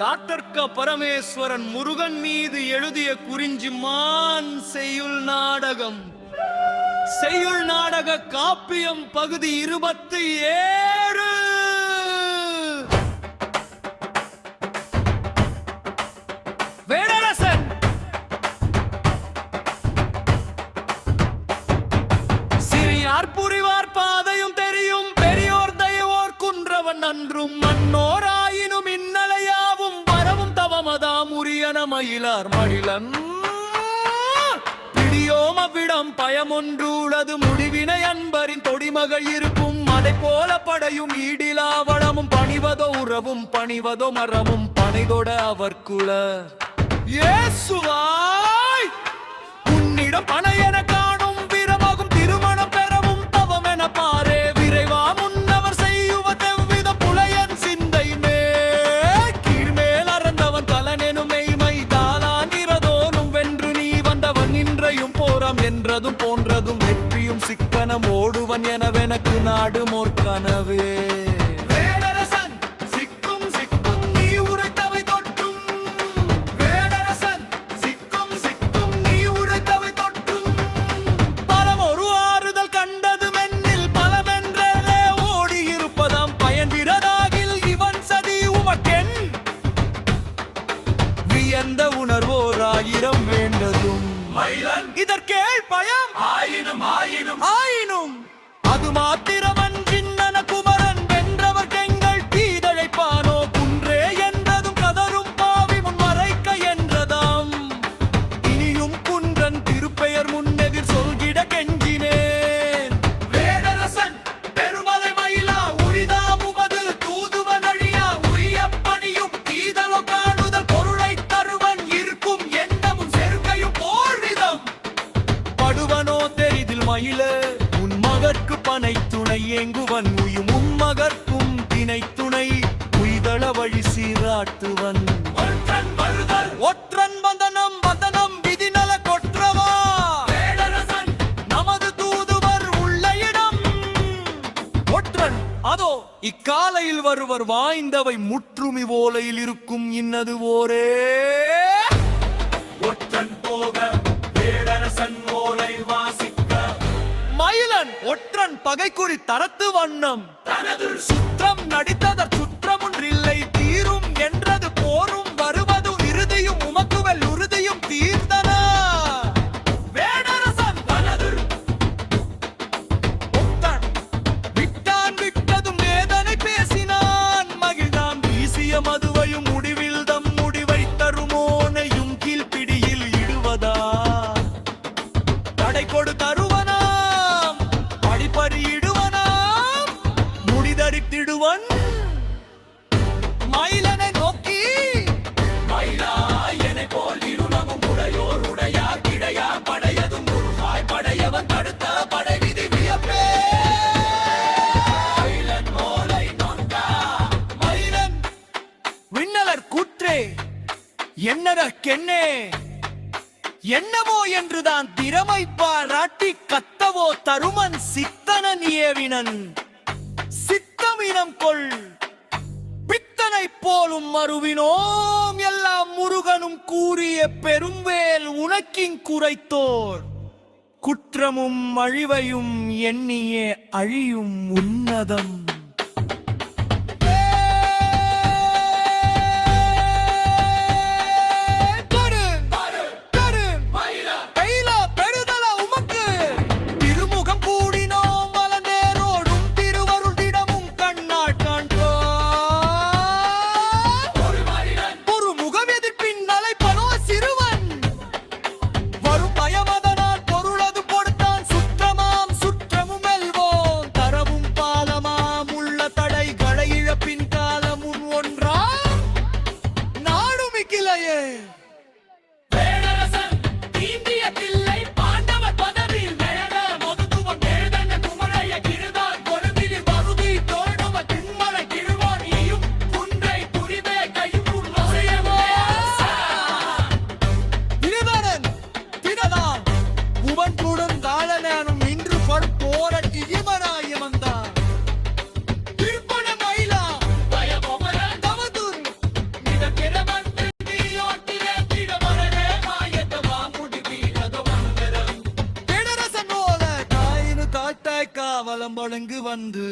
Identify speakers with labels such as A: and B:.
A: காத்தர்க்க பரமேஸ்வரன் முருகன் மீது எழுதிய குறிஞ்சிமான் செய்யுள் நாடகம். செய்யுள் நாடக காப்பியம் பகுதி 27. வேடரசன் சிறியார் புரிவார் பாதையும் தெரியும் பெரியோர் தயவோர் குன்றவன் அன்றும் மன்னோர் ஆயினும் இன்னலையாவும் வரவும் தவமதாம் உரியன மயிலார் மடிலன் பிடியோமவிடம் பயமொன்றுள்ளது முடிவினை அன்பரின் தொடிமகள் இருக்கும் அதை போல படையும் ஈடிலா வளமும் பணிவதோ உறவும் பணிவதோ மரமும் பனைதொட அவர்குல இயேசுவாய் உன்னிடம் பனையென காணும் வீரமாகும் திருமணம் பெறவும் தவம் என பாரே விரைவா முன்னவர் செய்யுவதெவ்வித புலையன் சிந்தை கீழ்மேல் அறந்தவன் கலனெனும் மெய்மை தாளான் இரதோனும் வென்று நீ வந்தவன் இன்றையும் போram என்றதும் போன்றதும் வெற்றியும் சிக்கனம் ஓடுவன் எனவெனக்கு நாடு மோர்கனவே. எந்த உணர்வோர் ஆயிரம் வேண்டதும் இதற்கேள் பயம் ஆயினும் ஆயினும் ஆயினும் அது மாத்திரமன் சின்னன குமரன் வென்றவர் கெங்கள் தீதழைப்பானோ குன்றே என்றதும் கதரும் பாவி முன் மறைக்க என்றதாம் இனியும் குன்றன் திருப்பெயர் முன்னெதிர் சொல்கிட கெஞ்சினேன். வேடரசன் பெருமலை மயிலா உரிதாம் உமது தூதுவன் அழியா உரிய பணியும் தீதலோ காணுதல் பொருளை தருவன் இருக்கும் எண்ணமும் செருக்கையும் போர்விதம் படுவனோ தெரிதில் மயில உன் மகற்கு பனை துணை ஏங்குவன் உயும் உம்மகற்கும் தினை துணை உய்தள வழி சீராட்டுவன் ஒற்றன் வந்தனம் வந்தனம் விதிநல கொற்றவா வேடரசன் நமது தூதுவர் உள்ள இடம் ஒற்றன் அதோ இக்காலையில் வருவர் வாய்ந்தவை முற்றுமி ஓலையில் இருக்கும் இன்னது ஓரே ஒற்றன் போக வேடரசன் ஓலை வாசிக்க மயிலன் ஒற்றன் பகைக்குறி தரத்து வண்ணம் தனது சுற்றம் நடித்ததற் சுற்றமொன்றில்லை தீரும் என்றது போரும் வருவது இறுதியும் உமக்குவல் உறுதியும் தீர்ந்தன. வேடரசன் தனது ஒற்றன் விட்டான் விட்டதும் வேதனை பேசினான் மகிழ்தான் வீசிய மதுவையும் முடிவில் தம் முடிவை தருமோனையும் கீழ்பிடியில் இடுவதா தடை கொடு தருவனாம் படிப்பறியிடுவனாம் முடிதறித்திடுவன் மயிலனை நோக்கி மயிலா என போல் இருளமும் உடையோர் உடையா கிடையா படையதும் முருகாய் படையவன் தடுத்த படை விதி வியப்பே மயிலன் மோலை நோக்கா மயிலன் விண்ணலர் கூற்றே என்னட கென்னே என்னவோ என்றுதான் திறமை பாராட்டி கத்தவோ தருமன் சித்தனன் ஏவினன் சித்தமினம் கொள் பித்தனை போலும் மறுவினோம் எல்லாம் முருகனும் கூறிய பெரும்பேல் உனக்கிங் குறைத்தோர் குற்றமும் அழிவையும் எண்ணியே அழியும் உன்னதம். அங்கு வந்து